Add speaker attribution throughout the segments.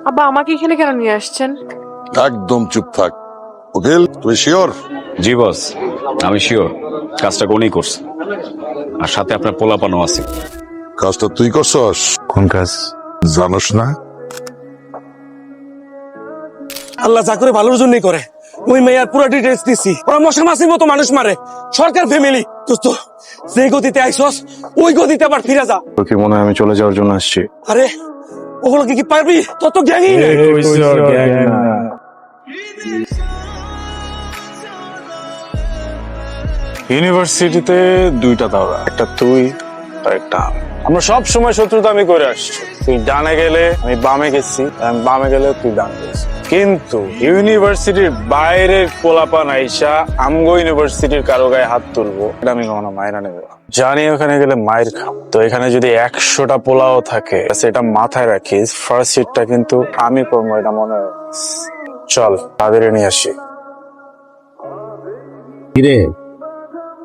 Speaker 1: আব্বা আমাকে এখানে কেন নিয়ে আসছেন?
Speaker 2: একদম চুপ থাক। উকিল, তুই শিওর?
Speaker 3: জি বস, আমি শিওর কাজটা কোনই করছে, আর সাথে আপনার পোলাপানো আছে।
Speaker 2: কাজটা তুই করছস?
Speaker 3: কোন কাজ?
Speaker 2: জানোস না?
Speaker 4: আল্লাহ যা করে ভালোর জন্যই করে। ওই মেয়ার পুরো ডিটেলস দিছি। ওরা মশা মাছির মতো মানুষ মারে, সরকার ফ্যামিলি। দোস্ত, যে গতিতে আইসস ওই গতিতে আবার ফিরে যা।
Speaker 3: তোর কি মনে হয় আমি চলে যাওয়ার জন্য আসছি?
Speaker 4: আরে ওগুলো কি পারবি? তত গ্যাংই নেই।
Speaker 5: ইউনিভার্সিটিতে দুইটা দাওরা, একটা তুই আর একটা আমি। আমরা সব সময় শত্রুতা আমি করে আসছি। তুই ডানে গেলে আমি বামে গেছি, আমি বামে গেলে তুই ডানে গেছিস। কিন্তু ইউনিভার্সিটির বাইরের পোলাপান আইসা আমগো ইউনিভার্সিটির কারো গায়ে হাত তুলবো, এটা আমি কখনো মায়েরা নেব না। জানি ওখানে গেলে মায়ের খাও। তো এখানে যদি 100টা পোলাও থাকে সেটা মাথায় রাখিস, ফার্স্ট সিটটা কিন্তু আমি করবো, এটা মনে হয়। চল তাদের নিয়ে আসি।
Speaker 6: কিরে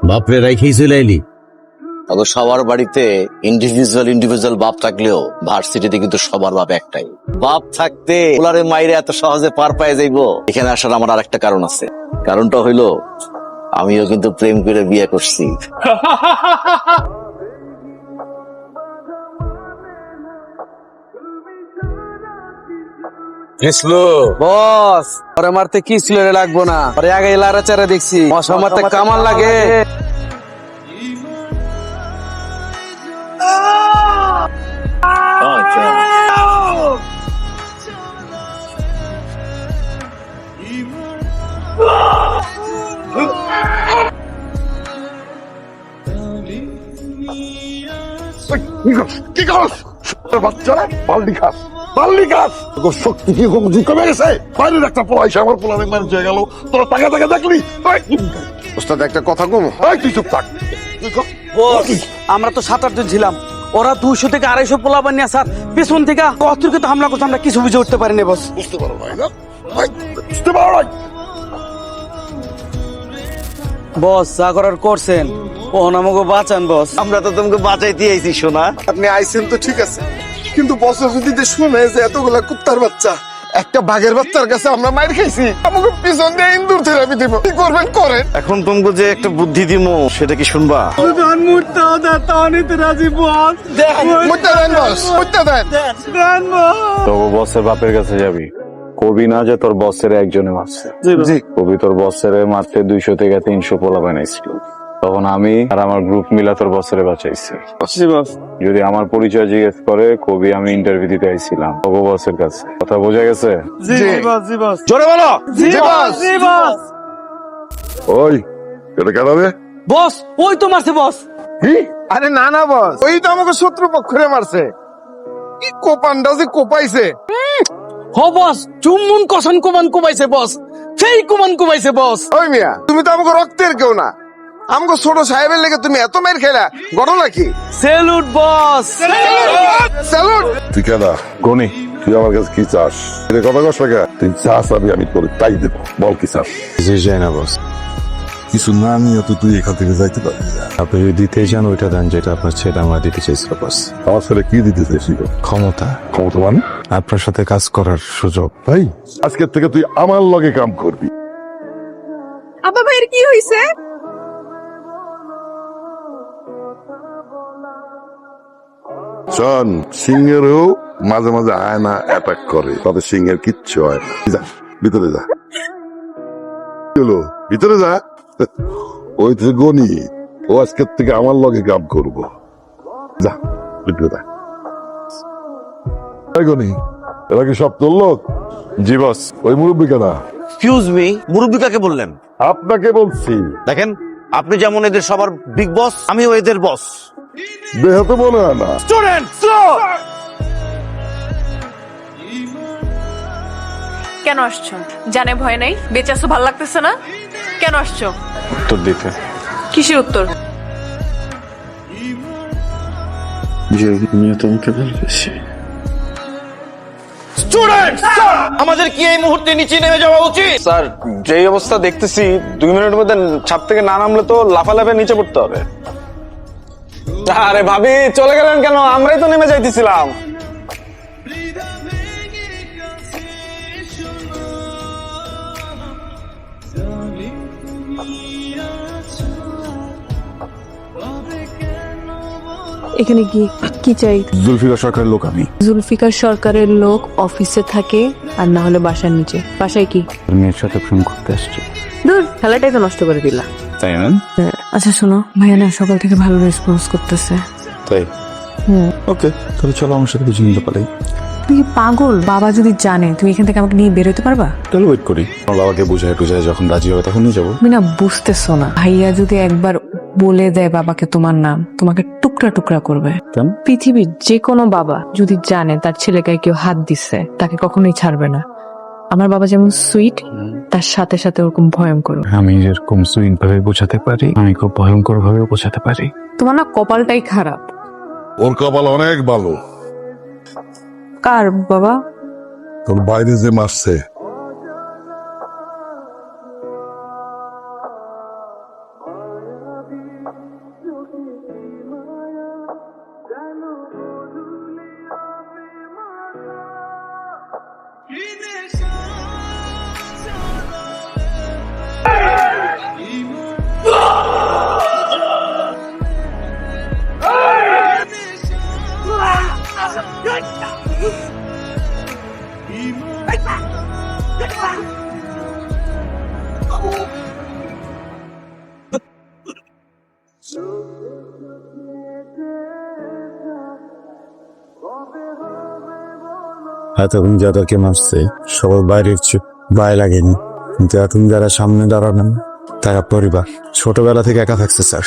Speaker 6: বাপরে রাইখেই চলে এলি?
Speaker 7: তবে সবার বাড়িতে ইন্ডিভিজুয়াল বাপ থাকলেও ভার্সিটিতে কিন্তু সবার বাপ একটাই। বাপ থাকতে ওলারে মাইরে এত সহজে পার পায়ে যাইবো, এখানে আসার আমার আর একটা কারণ আছে। কারণটা হইলো আমিও কিন্তু প্রেম করে বিয়ে করছি।
Speaker 8: বস ওরে মারতে কি ছিল রে, লাগবো না। ওরে আগে লারা চারা দেখছি, মশা মারতে কামান লাগে।
Speaker 2: কি করস? বাচ্চারা বাল্টি খাস, বাল্টি খাস। তোর শক্তি কি কমে গেছে? বাইরের একটা পোলা এসে আমার পোলা ম্যানেজ হয়ে গেল, তোরা টাকা টাকা দেখলি? ওস্তাদ একটা কথা কম, তুই চুপ থাক।
Speaker 8: বস আমরা তো 7-8 জন ছিলাম, ওরা 200 থেকে 250 পোলা বানিয়ে স্যার পেছন থেকে অতর্কিত হামলা করছে, আমরা কিছু বুঝে উঠতে পারিনি বস।
Speaker 2: বুঝতে পারো নাই না? বুঝতে পারো নাই?
Speaker 8: বস যা করার করছেন, ও আমাকে বাঁচান বস।
Speaker 7: আমরা তো তোমাকে বাঁচাইতে আইছি সোনা।
Speaker 9: আপনি আইছেন তো ঠিক আছে, কিন্তু বছর যদি শুনে যে এতগুলা কুত্তার বাচ্চা একটা বাঘের বাচ্চার কাছে আমরা মাইর খাইছি, আমাকে পিছন দিয়ে ইন্দুর থেরাপি দিব, কি করবেন করেন।
Speaker 7: এখন তোমাকে যে একটা বুদ্ধি দিমু সেটা কি শুনবা?
Speaker 9: মুদ্দা দেন বস, মুদ্দা দেন।
Speaker 5: তো বসের বাপের কাছে যাবি, কবি না যে তোর বসের একজনে মারছে। কবি তোর বসের মারতে 200 থেকে 300 পোলা বানাইছিল। তখন আমি আর আমার গ্রুপ মিলা তোর বসের বাঁচাইছি। যদি আমার পরিচয় জিজ্ঞেস করে, কবি আমি ইন্টারভিউ দিতে আইছিলাম তবু বসের কাছে। কথা বোঝা গেছে?
Speaker 7: জোরে বলো।
Speaker 2: ওই এটা কেন রে?
Speaker 8: বস ওই তো মারছে বস।
Speaker 9: আরে না না বস, ওই তো আমাকে শত্রু পক্ষরে মারছে। কি কোপানটা যে কোপাইছে।
Speaker 8: হ বস, চুমুন কসন কুমান কুমাইছে বস, সেই কুমান কুমাইছে বস।
Speaker 9: ওই মিয়া, তুমি তো আমাকে রক্তের কেউ না, আমাকে ছোট সাহেবের লেগে তুমি এত মাইর খেলা, ঘটনা কি?
Speaker 8: সেলুট বস,
Speaker 9: স্যালুট।
Speaker 2: তুই কেন
Speaker 5: গনি,
Speaker 2: তুই আমার কাছে কি চাস? এটা কথা কস না? তুই চাস আমি তোর তাই দেবো, বল কি চাস?
Speaker 5: যাই না বস।
Speaker 2: কিছু না নিয়ে তো তুই এখান থেকে যাইতে পারবি না।
Speaker 5: আপনি যদি দিতে চান ওইটা দেন যেটা আপনার ছেলে আমার দিতে চাইছিল বস।
Speaker 2: আমার ছেলে কি দিতে চাইছিল?
Speaker 5: ক্ষমতা।
Speaker 2: ক্ষমতা মানে?
Speaker 5: আপনার সাথে কাজ করার সুযোগ।
Speaker 2: ভাই আজকের থেকে তুই আমার লগে কাম করবি।
Speaker 1: আব্বা ভাইয়ের কি হইছে?
Speaker 2: শোন, সিংহেরও মাঝে মাঝে আয়না অ্যাটাক করে, তাতে সিংহের কিচ্ছু হয় না। যা ভিতরে যা, চলো ভিতরে যা। ওই তো গনি, ও আজকের থেকে আমার লগে কাম করবো। যা ভিতরে যা। গনি, এরা কি সব তোর লোক?
Speaker 5: জি বস।
Speaker 2: ওই মুরব্বী কেনা?
Speaker 7: এক্সকিউজ মি, মুরব্বী কাকে বললেন?
Speaker 2: আপনাকে বলছি।
Speaker 7: দেখেন, আপনি যেমন এদের সবার বিগ বস, আমিও এদের বস।
Speaker 2: দেহ তো মনে হয় না।
Speaker 7: স্টুডেন্ট
Speaker 1: কেন আসছো? জানে ভয় নাই? বেঁচে আসো, ভালো লাগতেছে না? কেন আসছো?
Speaker 5: উত্তর দিতে।
Speaker 1: কিসের উত্তর?
Speaker 5: তোমাকে ভালোবাসি।
Speaker 7: স্টুডেন্ট, আমাদের কি এই মুহূর্তে নিচে নেমে যাওয়া উচিত?
Speaker 5: স্যার, যেই অবস্থা দেখতেছি 2 মিনিটের মধ্যে ছাদ থেকে না নামলে তো লাফালাফে নিচে পড়তে হবে। আরে ভাবি চলে গেলেন কেন? আমরাই তো নেমে যাইতেছিলাম।
Speaker 1: এখানে কি কি চাই?
Speaker 3: জুলফিকার সরকারের লোক আমি।
Speaker 1: জুলফিকার সরকারের লোক অফিসে থাকে আর না হলে বাসার নিচে। বাসায় কি?
Speaker 3: মেয়ের সাথে প্রেম করতে আসছি।
Speaker 1: দূর, খেলাটাই তো নষ্ট করে দিলা।
Speaker 3: তাই না?
Speaker 1: আচ্ছা শোনো, ভাইয়া না সকাল থেকে ভালো রেসপন্স করতেছে।
Speaker 3: তাই ওকে, তাহলে চলো আমার সাথে কিছু নিতে পারি।
Speaker 1: তুই কি পাগল? বাবা যদি জানে তুমি এখান থেকে আমাকে নিয়ে বেরোতে পারবা?
Speaker 3: তাহলে ওয়েট করি, আমার বাবাকে বুঝায় টুঝায় যখন রাজি হবে তখনই যাবো।
Speaker 1: তুমি না বুঝতেছো না, ভাইয়া যদি একবার বলে দেয় বাবাকে তোমার নাম, তোমাকে টুকরা টুকরা করবে।
Speaker 3: কেন?
Speaker 1: পৃথিবীর যে কোনো বাবা যদি জানে তার ছেলেকে কেউ হাত দিচ্ছে, তাকে কখনোই ছাড়বে না। আমার বাবা যেমন সুইট, তার সাথে সাথে ওরকম ভয়ঙ্কর।
Speaker 3: আমি যেরকম সুইট ভাবে বোঝাতে পারি, আমি খুব ভয়ঙ্কর ভাবে বোঝাতে পারি।
Speaker 1: তোমার না কপালটাই খারাপ।
Speaker 2: ওর কপাল অনেক ভালো।
Speaker 1: কার বাবা?
Speaker 2: তোর বাইরে যে মারছে,
Speaker 6: এতক্ষণ যাদেরকে মারছে সবাই বাইরের গায়ে লাগেনি, কিন্তু এখন যারা সামনে দাঁড়ানো তারা পরিবার। ছোটবেলা থেকে একা থাকছে স্যার,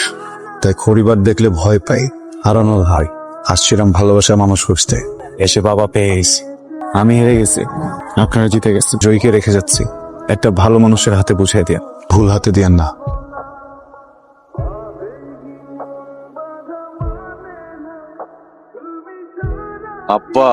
Speaker 6: তাই পরিবার দেখলে ভয় পাই, হারানোর হয়। আসছিলাম ভালোবাসা মানুষ খুঁজতে, এসে বাবা পেয়ে গেছি। আমি হেরে গেছি, আপনারা জিতে গেছে। জয়ীকে রেখে যাচ্ছি, একটা ভালো মানুষের হাতে বুঝিয়ে দেন, ভুল হাতে দিয়েন না।
Speaker 7: আব্বা